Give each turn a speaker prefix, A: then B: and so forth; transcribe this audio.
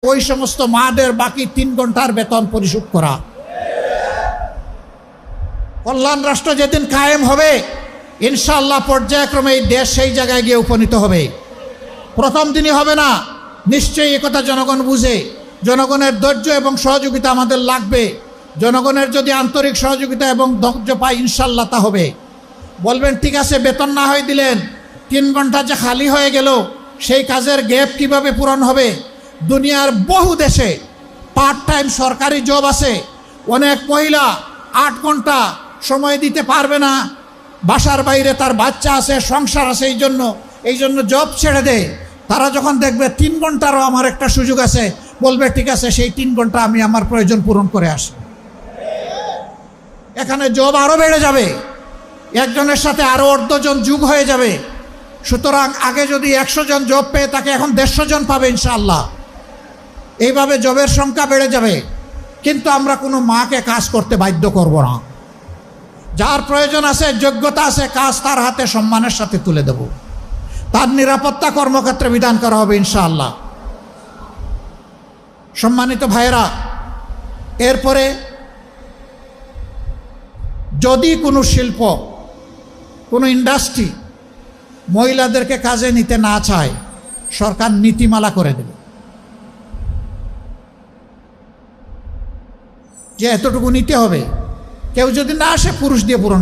A: ওই সমস্ত মাদের বাকি 3 ঘন্টার বেতন পরিশোধ করা। কল্যাণ রাষ্ট্র যেদিন কায়েম হবে ইনশাআল্লাহ পর্যায়ক্রমে এই দেশ সেই জায়গায় গিয়ে উপনীত হবে। প্রথম দিনই হবে না, নিশ্চয়ই একথা জনগণ বুঝে। জনগণের ধৈর্য এবং সহযোগিতা আমাদের লাগবে। জনগণের যদি আন্তরিক সহযোগিতা এবং ধৈর্য পাই ইনশাআল্লাহ তা হবে। বলবেন ঠিক আছে, বেতন না হয় দিলেন, 3 ঘন্টা যে খালি হয়ে গেল সেই কাজের গ্যাপ কিভাবে পূরণ হবে? দুনিয়ার বহু দেশে পার্ট টাইম সরকারি জব আছে। অনেক মহিলা 8 ঘন্টা সময় দিতে পারবে না, বাসার বাইরে তার বাচ্চা আছে, সংসার আছে, এই জন্য জব ছেড়ে দেয়। তারা যখন দেখবে 3 ঘন্টারও আমার একটা সুযোগ আছে, বলবে ঠিক আছে সেই 3 ঘন্টা আমি আমার প্রয়োজন পূরণ করে আসি। এখানে জব আরও বেড়ে যাবে, একজনের সাথে আরও 1/2 জন যোগ হয়ে যাবে। সুতরাং আগে যদি 100 জন জব পেয়ে তাকে এখন 150 জন পাবে ইনশাআল্লাহ। এইভাবে জবের সংখ্যা বেড়ে যাবে। কিন্তু আমরা কোনো মাকে কাজ করতে বাধ্য করব না। যার প্রয়োজন আছে, যোগ্যতা আছে, কাজ তার হাতে সম্মানের সাথে তুলে দেব। তার নিরাপত্তা কর্মক্ষেত্রে বিধান করা হবে ইনশাআল্লাহ। সম্মানিত ভাইয়েরা, এরপরে যদি কোনো শিল্প, কোনো ইন্ডাস্ট্রি মহিলাদেরকে কাজে নিতে না চায়, সরকার নীতিমালা করে দেবে যে এতটুকু নিতে হবে। কেউ যদি না আসে পুরুষ দিয়ে পূরণ